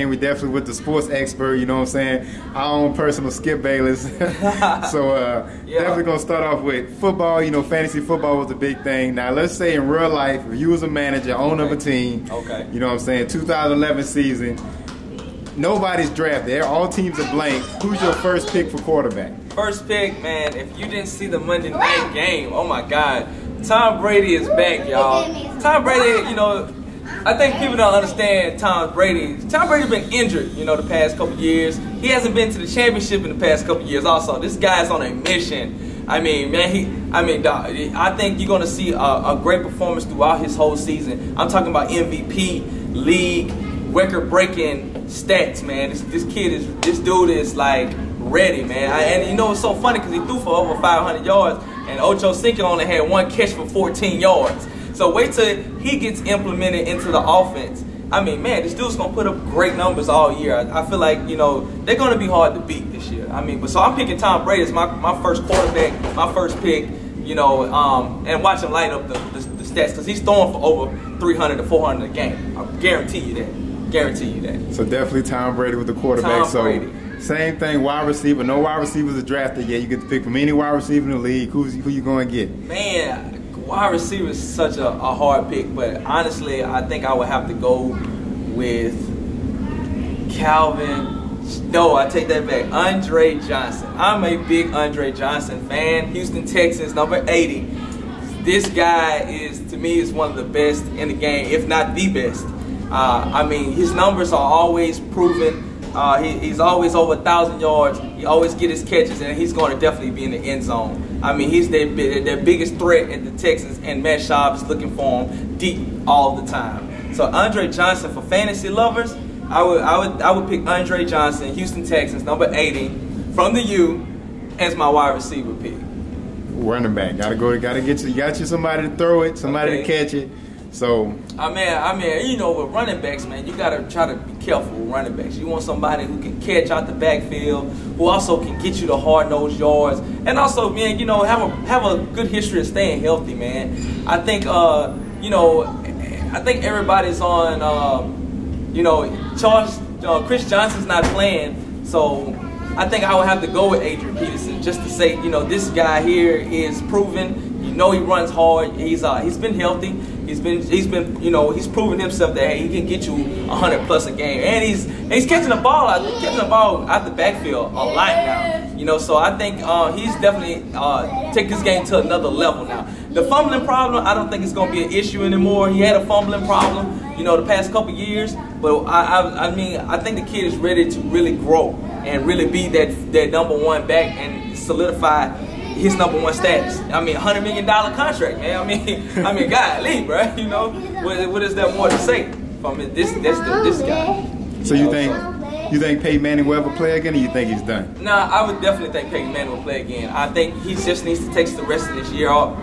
again. We definitely with the sports expert, you know what I'm saying? Our own personal Skip Bayless. So definitely going to start off with football. You know, fantasy football was a big thing. Now, let's say in real life, if you was a manager, owner of a team, you know what I'm saying, 2011 season, nobody's drafted. All teams are blank. Who's your first pick for quarterback? First pick, man, if you didn't see the Monday night game, oh my God. Tom Brady is back, y'all. Tom Brady, you know, I think people don't understand Tom Brady. Tom Brady's been injured, you know, the past couple years. He hasn't been to the championship in the past couple years also. This guy's on a mission. I mean, man, I think you're going to see a great performance throughout his whole season. I'm talking about MVP, league, record-breaking stats, man. This dude is like ready, man. And you know, it's so funny because he threw for over 500 yards, and Ocho Cinco only had one catch for 14 yards. So wait till he gets implemented into the offense. I mean, man, this dude's gonna put up great numbers all year. I feel like, you know, they're gonna be hard to beat this year. I mean, but so I'm picking Tom Brady as my first quarterback, my first pick. You know, and watch him light up the stats because he's throwing for over 300 to 400 a game. I guarantee you that. Guarantee you that. So definitely Tom Brady with the quarterback. Tom Brady. Same thing, wide receiver. No wide receivers are drafted yet. You get to pick from any wide receiver in the league. Who you going to get? Man, wide receiver is such a hard pick, but honestly, I think I would have to go with Calvin. No, I take that back. Andre Johnson. I'm a big Andre Johnson fan. Houston Texans, number 80. This guy is, to me, is one of the best in the game, if not the best. I mean, his numbers are always proven. He's always over 1,000 yards. He always get his catches, and he's going to definitely be in the end zone. I mean, he's their biggest threat in the Texans, and Matt Schaub is looking for him deep all the time. So Andre Johnson, for fantasy lovers, I would pick Andre Johnson, Houston Texans, number 80, from the U, as my wide receiver pick. Running back, gotta get you. Got you somebody to throw it, somebody to catch it. So I mean, you know, with running backs, man, you gotta try to be careful with running backs. You want somebody who can catch out the backfield, who also can get you the hard-nosed yards, and also, man, you know, have a good history of staying healthy, man. I think, you know, I think everybody's on, you know, Chris Johnson's not playing, so I think I would have to go with Adrian Peterson just to say, you know, this guy here is proven. You know, he runs hard. He's been healthy. He's been, you know, he's proven himself that he can get you 100+ a game, and he's catching the ball out the backfield a lot now. You know, so I think he's definitely take this game to another level now. The fumbling problem, I don't think it's going to be an issue anymore. He had a fumbling problem, you know, the past couple years, but I mean, I think the kid is ready to really grow and really be that #1 back and solidify his #1 status. I mean, $100 million contract, man. I mean, golly, bro. You know, what is there more to say from this guy? So you think Peyton Manning will ever play again, or you think he's done? Nah, I would definitely think Peyton Manning will play again. I think he just needs to take the rest of this year off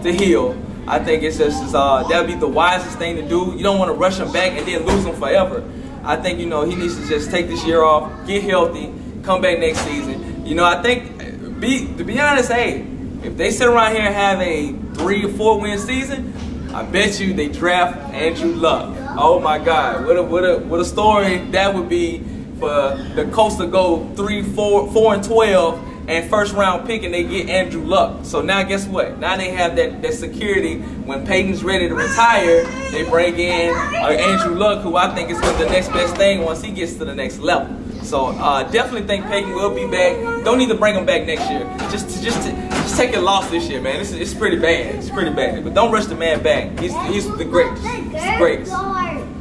to heal. I think it's just that'd be the wisest thing to do. You don't want to rush him back and then lose him forever. I think, you know, he needs to just take this year off, get healthy, come back next season. You know, I think, to be honest, hey, if they sit around here and have a 3 or 4 win season, I bet you they draft Andrew Luck. Oh my God, what a story that would be for the Colts to go 4-12 and first round pick, and they get Andrew Luck. So now guess what? Now they have that security. When Peyton's ready to retire, they bring in Andrew Luck, who I think is the next best thing once he gets to the next level. So definitely think Peyton will be back. Don't need to bring him back next year. Just take a loss this year, man. It's pretty bad. It's pretty bad. But don't rush the man back. He's the greatest. He's the greatest.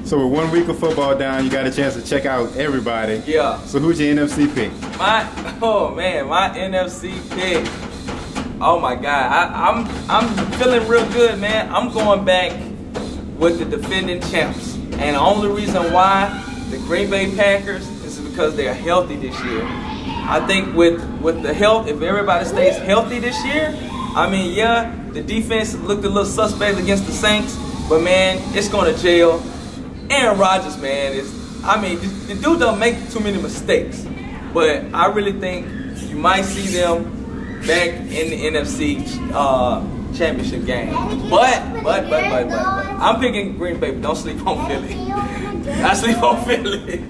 So with 1 week of football down, you got a chance to check out everybody. Yeah. So who's your NFC pick? My NFC pick. Oh my God, I'm feeling real good, man. I'm going back with the defending champs, and the only reason why the Green Bay Packers is because they're healthy this year. I think with the health, if everybody stays healthy this year, I mean, yeah, the defense looked a little suspect against the Saints, but man, it's going to jail. Aaron Rodgers, man, the dude don't make too many mistakes, but I really think you might see them back in the NFC championship game. But I'm picking Green Bay, but don't sleep on Philly. I sleep on Philly.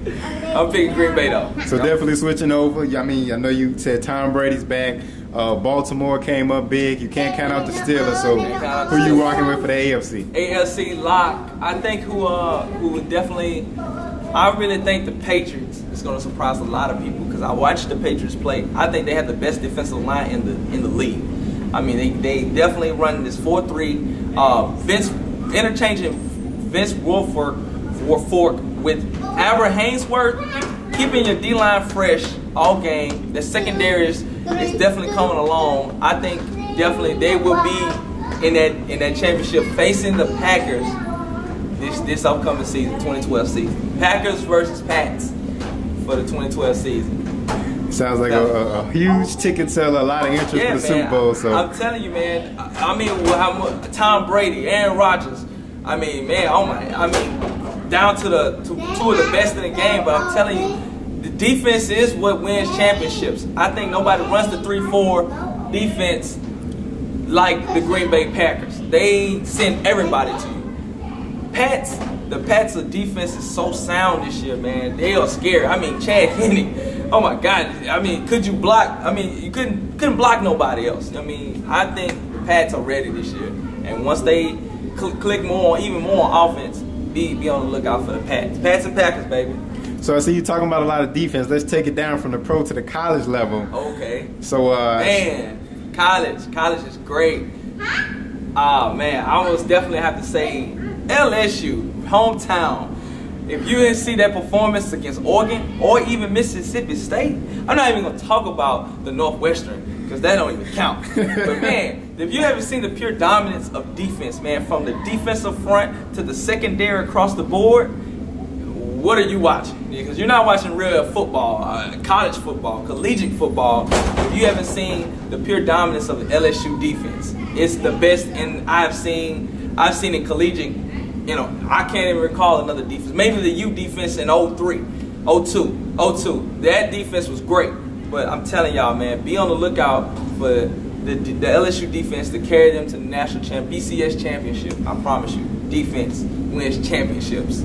I'm picking Green Bay though. So definitely switching over. I mean, I know you said Tom Brady's back. Baltimore came up big. You can't count out the Steelers. So who you rocking with for the AFC? AFC lock. I think who would definitely. I really think the Patriots is going to surprise a lot of people because I watched the Patriots play. I think they have the best defensive line in the league. I mean, they definitely run this 4-3. Interchanging Vince Wilfork with Albert Hainsworth, keeping your D-line fresh all game. The secondary is definitely coming along. I think definitely they will be in that championship facing the Packers this upcoming season, 2012 season. Packers versus Pats for the 2012 season. Sounds like a huge ticket seller, a lot of interest for the Super Bowl. So I'm telling you, man. I mean, Tom Brady, Aaron Rodgers. I mean, man. Oh my. I mean, down to two of the best in the game. But I'm telling you, the defense is what wins championships. I think nobody runs the 3-4 defense like the Green Bay Packers. They send everybody to you. The Pats' defense is so sound this year, man. They are scary. I mean, Chad Henne. Oh my God. I mean, could you block? I mean, you couldn't block nobody else. I mean, I think the Pats are ready this year. And once they click even more on offense, be on the lookout for the Pats. Pats and Packers, baby. So I see you talking about a lot of defense. Let's take it down from the pro to the college level. Okay. So man, college is great. Man, I almost definitely have to say LSU, hometown. If you didn't see that performance against Oregon or even Mississippi State, I'm not even going to talk about the Northwestern because that don't even count. But man, if you haven't seen the pure dominance of defense, man, from the defensive front to the secondary across the board, what are you watching? Because you're not watching real football, college football, collegiate football. If you haven't seen the pure dominance of the LSU defense, it's the best I've seen in collegiate. You know, I can't even recall another defense. Maybe the U defense in 02. That defense was great. But I'm telling y'all, man, be on the lookout for the LSU defense to carry them to the BCS championship. I promise you, defense wins championships.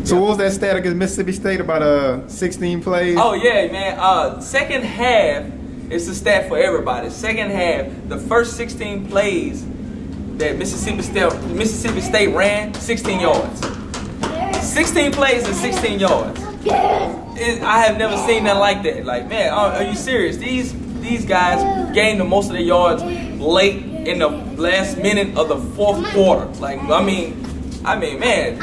So what was that stat against Mississippi State about 16 plays? Oh yeah, man. Second half, it's a stat for everybody. Second half, the first 16 plays that Mississippi State ran, 16 yards. 16 plays and 16 yards. I have never seen nothing like that. Like, man, are you serious? These guys gained the most of their yards late in the last minute of the fourth quarter. Like, I mean, man,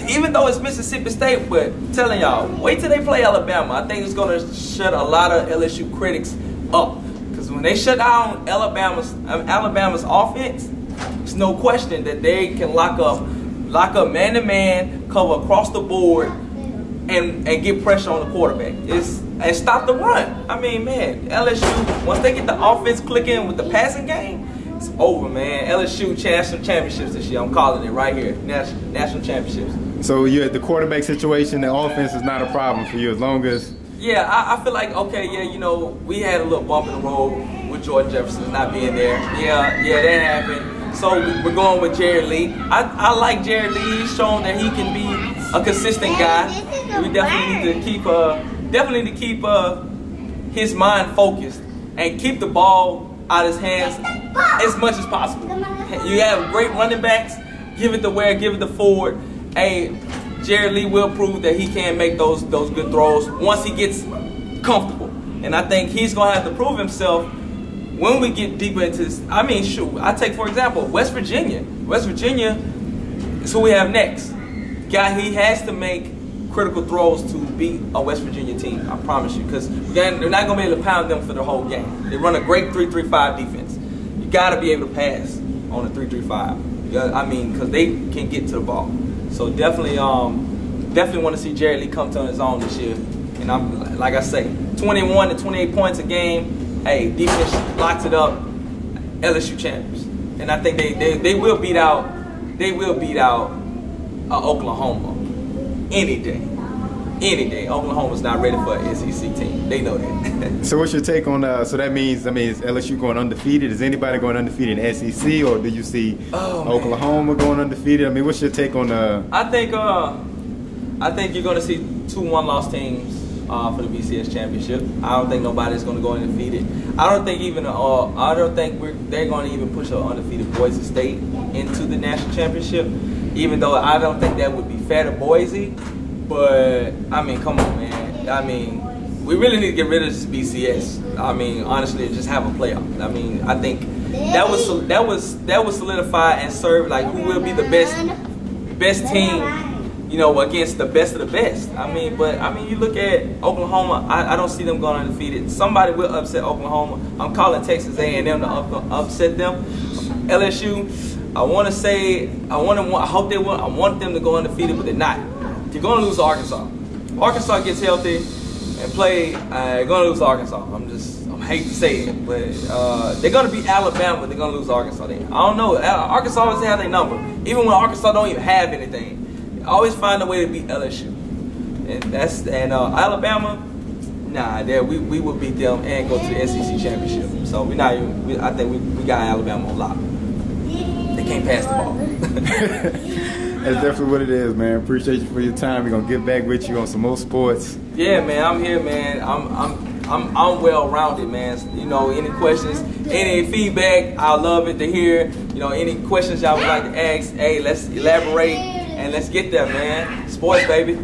even though it's Mississippi State, but I'm telling y'all, wait till they play Alabama. I think it's going to shut a lot of LSU critics up. Because when they shut down Alabama's offense, it's no question that they can lock up man-to-man, cover across the board, and get pressure on the quarterback. And stop the run. I mean, man, LSU, once they get the offense clicking with the passing game, it's over, man. LSU national championships this year. I'm calling it right here. National championships. So you're at the quarterback situation, the offense is not a problem for you as long as... Yeah, I feel like, okay, yeah, you know, we had a little bump in the road with Jordan Jefferson not being there. Yeah, that happened. So we're going with Jared Lee. I like Jared Lee. He's shown that he can be a consistent guy. We definitely need to keep his mind focused and keep the ball out of his hands as much as possible. You have great running backs. Give it to Ware, give it to Ford. Hey, Jared Lee will prove that he can make those good throws once he gets comfortable. And I think he's going to have to prove himself when we get deeper into this. I mean, shoot, I take, for example, West Virginia. West Virginia is who we have next. He has to make critical throws to beat a West Virginia team, I promise you, because they're not going to be able to pound them for the whole game. They run a great 3-3-5 defense. You got to be able to pass on a 3-3-5. I mean, because they can get to the ball. So definitely want to see Jared Lee come to his own this year. And I'm, like I say, 21 to 28 points a game. Hey, defense locks it up. LSU champions, and I think they will beat out Oklahoma any day. Oklahoma's not ready for an SEC team. They know that. So what's your take on so that means is LSU going undefeated? Is anybody going undefeated in SEC, or do you see Oklahoma going undefeated? I mean, what's your take on I think I think you're going to see 2 one-loss teams for the BCS championship. I don't think nobody's going to go undefeated. I don't think even they're going to even push an undefeated Boise State into the national championship. Even though I don't think that would be fair to Boise, but I mean, come on, man. I mean, we really need to get rid of this BCS. I mean, honestly, just have a playoff. I mean, I think that was solidify and serve like who will be the best team, you know, against the best of the best. I mean, but I mean, you look at Oklahoma. I don't see them going undefeated. Somebody will upset Oklahoma. I'm calling Texas A&M to upset them. LSU. I want them to go undefeated, but they're not. You're going to lose to Arkansas. Arkansas gets healthy and play. You're going to lose to Arkansas. I hate to say it, but they're going to beat Alabama, but they're going to lose to Arkansas. I don't know. Arkansas always have their number. Even when Arkansas don't even have anything, they always find a way to beat LSU. And Alabama, nah, we will beat them and go to the SEC championship. So I think we got Alabama on lock. They can't pass the ball. That's definitely what it is, man. Appreciate you for your time. We're gonna get back with you on some more sports. Yeah, man. I'm here, man. I'm well rounded, man. You know, any questions, any feedback, I love it to hear. You know, any questions y'all would like to ask, hey, let's elaborate and let's get there, man. Sports, baby.